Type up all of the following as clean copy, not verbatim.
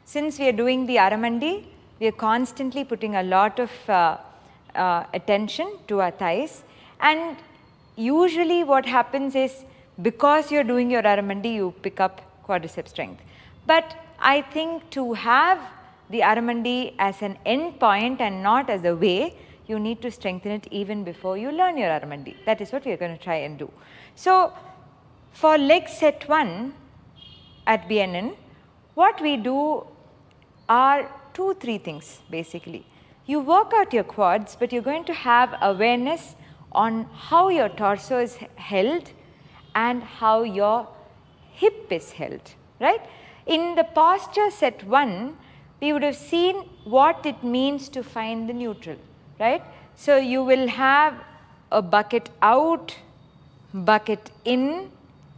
Since we are doing the Aramandi, we are constantly putting a lot of attention to our thighs, and usually what happens is, because you're doing your Aramandi, you pick up quadricep strength. But I think to have the Aramandi as an end point and not as a way, you need to strengthen it even before you learn your Aramandi. That is what we are going to try and do. So for leg set 1 at BNN, what we do are 2-3 things basically. You work out your quads, but you're going to have awareness on how your torso is held and how your hip is held, right? In the posture set 1, we would have seen what it means to find the neutral, right? So you will have a bucket out, bucket in,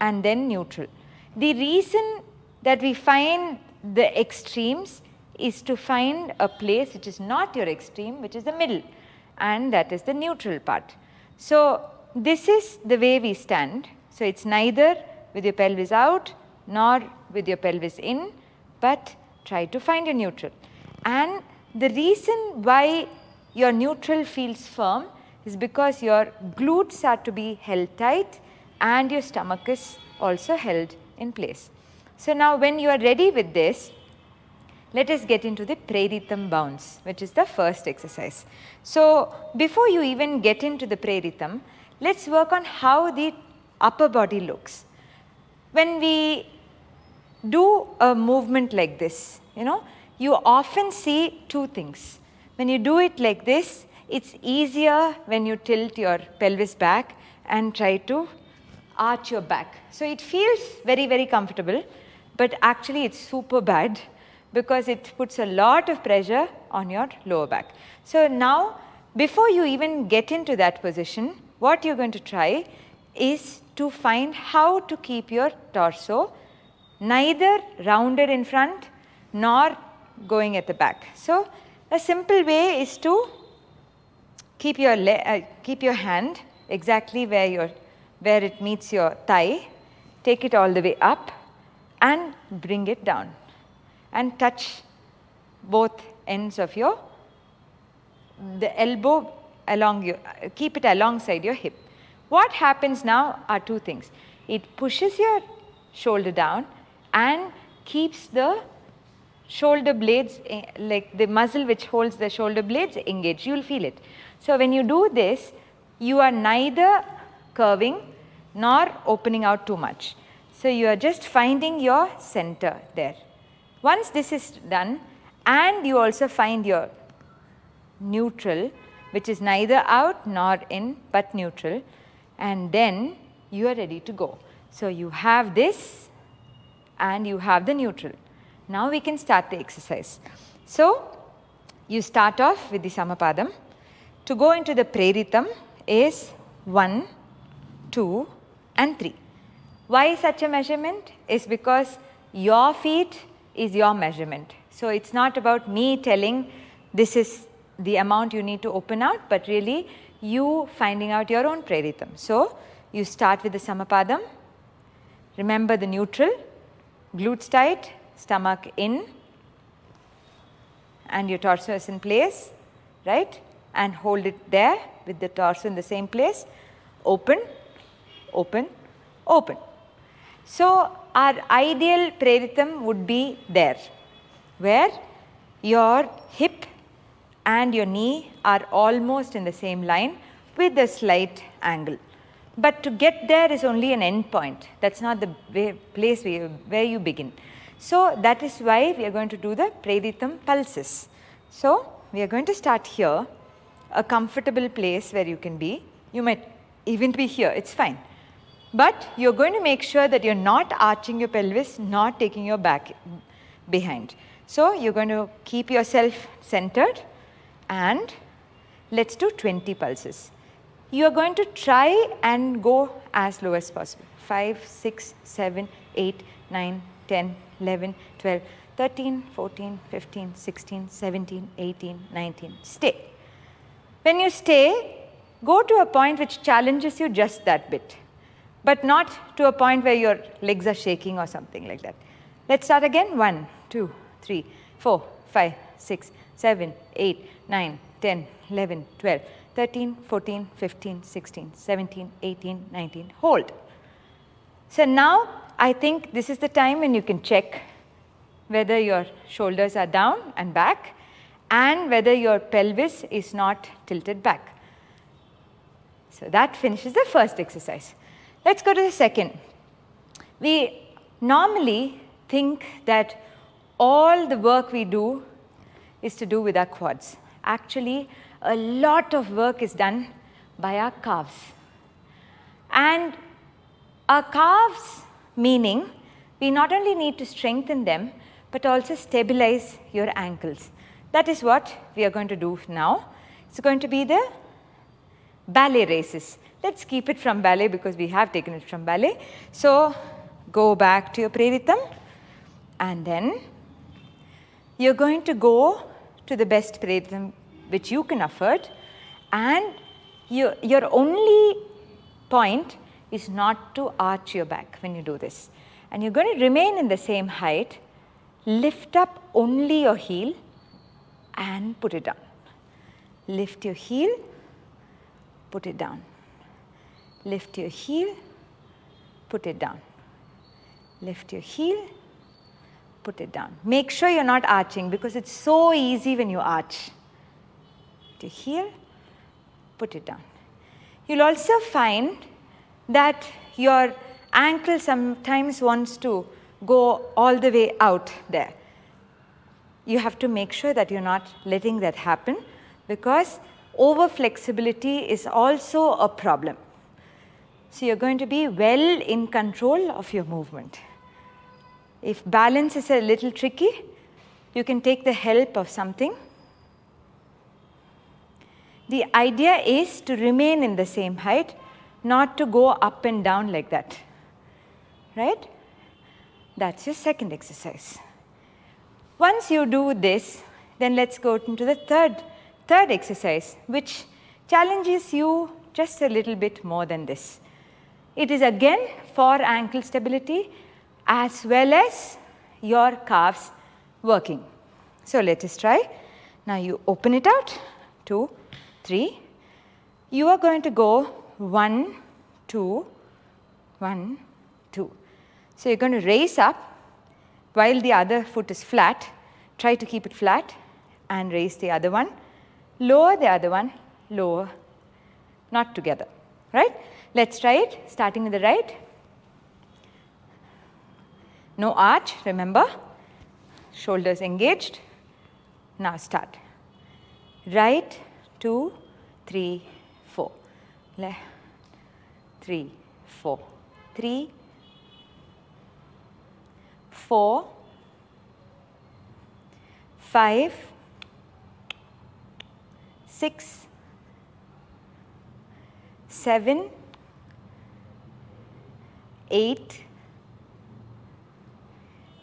and then neutral. The reason that we find the extremes is to find a place which is not your extreme, which is the middle, and that is the neutral part. So this is the way we stand. So it's neither with your pelvis out nor with your pelvis in, but try to find a neutral. And the reason why your neutral feels firm is because your glutes are to be held tight and your stomach is also held in place. So now when you are ready with this, let us get into the Preritham bounce, which is the first exercise. So before you even get into the Preritham, let's work on how the upper body looks. When we do a movement like this, you often see 2 things. When you do it like this, it's easier when you tilt your pelvis back and try to arch your back. So it feels very, very comfortable, but actually it's super bad because it puts a lot of pressure on your lower back. So now, before you even get into that position, what you're going to try is to find how to keep your torso neither rounded in front nor going at the back. So a simple way is to keep your hand exactly where it meets your thigh, take it all the way up and bring it down and touch both ends of the elbow keep it alongside your hip. What happens now are 2 things. It pushes your shoulder down and keeps the shoulder blades, like the muscle which holds the shoulder blades, engaged. You will feel it. So when you do this, you are neither curving nor opening out too much. So you are just finding your center there. Once this is done, and you also find your neutral, which is neither out nor in but neutral, and then you are ready to go. So you have this and you have the neutral. Now we can start the exercise. So you start off with the Samapadam. To go into the Preritham is 1, 2 and 3. Why such a measurement? Is because your feet is your measurement. So it's not about me telling this is the amount you need to open out, but really you finding out your own Preritham. So you start with the Samapadam. Remember the neutral, glutes tight, stomach in, and your torso is in place, right? And hold it there with the torso in the same place. Open, open, open. So our ideal Preritham would be there, where your hip and your knee are almost in the same line with a slight angle. But to get there is only an end point. That's not the place where you begin. So that is why we are going to do the Preritham pulses. So we are going to start here, a comfortable place where you can be. You might even be here, it's fine. But you're going to make sure that you're not arching your pelvis, not taking your back behind. So you're going to keep yourself centered, and let's do 20 pulses. You are going to try and go as low as possible. 5, 6, 7, 8, 9, 10, 11, 12, 13, 14, 15, 16, 17, 18, 19. Stay. When you stay, go to a point which challenges you just that bit, but not to a point where your legs are shaking or something like that. Let's start again. 1, 2, 3, 4, 5, 6, 7, 8, 9, 10, 11, 12, 13, 14, 15, 16, 17, 18, 19. Hold. So now I think this is the time when you can check whether your shoulders are down and back and whether your pelvis is not tilted back. So that finishes the first exercise. Let's go to the second. We normally think that all the work we do is to do with our quads. Actually, a lot of work is done by our calves. And our calves, meaning we not only need to strengthen them, but also stabilize your ankles. That is what we are going to do now. It's going to be the ballet races. Let's keep it from ballet because we have taken it from ballet. So go back to your Preritam, and then you're going to go to the best Preritam which you can afford, and your only point is not to arch your back when you do this. And you're going to remain in the same height, lift up only your heel and put it down. Lift your heel, put it down. Lift your heel, put it down. Lift your heel, put it down. Make sure you're not arching because it's so easy when you arch. Lift your heel, put it down. You'll also find that your ankle sometimes wants to go all the way out there. You have to make sure that you're not letting that happen because over flexibility is also a problem. So you're going to be well in control of your movement. If balance is a little tricky, you can take the help of something. The idea is to remain in the same height, not to go up and down like that. Right? That's your second exercise. Once you do this, then let's go into the third exercise, which challenges you just a little bit more than this. It is again for ankle stability as well as your calves working. So let us try. Now you open it out, 2, 3. You are going to go 1, 2, 1, 2. So you're going to raise up while the other foot is flat. Try to keep it flat and raise the other one. Lower the other one, lower, not together, right? Let's try it, starting with the right. No arch, remember. Shoulders engaged. Now start. Right, 2, 3, 4. Left, 3, 4. 3, 4, 5, 6, 7, 8,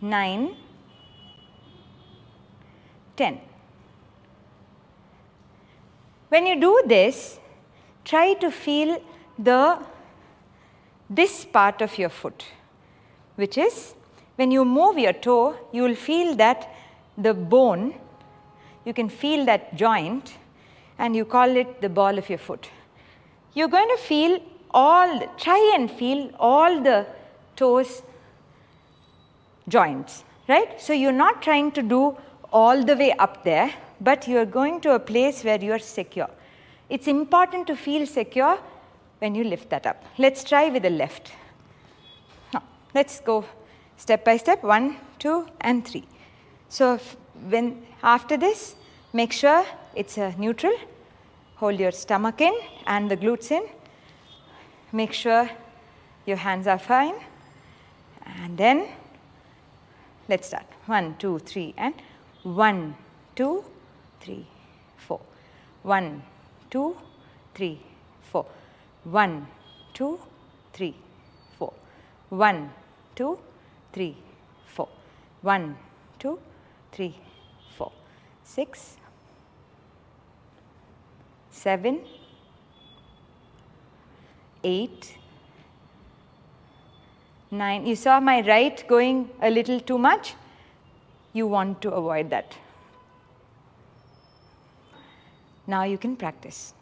9, 10. When you do this, try to feel this part of your foot, which is when you move your toe, you will feel that the bone, you can feel that joint, and you call it the ball of your foot. You're going to feel try and feel all the toes joints, right? So you're not trying to do all the way up there, but you're going to a place where you're secure. It's important to feel secure when you lift that up. Let's try with the left. Now, let's go step by step, 1, 2, and 3. So after this, make sure it's a neutral. Hold your stomach in and the glutes in. Make sure your hands are fine. And then let's start. 1, 2, 3, and 1, 2, 3, 4. 1, 2, 3, 4. 1, 2, 3, 4. 1, 2, 3, 4. 1, 2, 3, 4. 6, 7, 8, 9. You saw my right going a little too much. you want to avoid that. Now you can practice.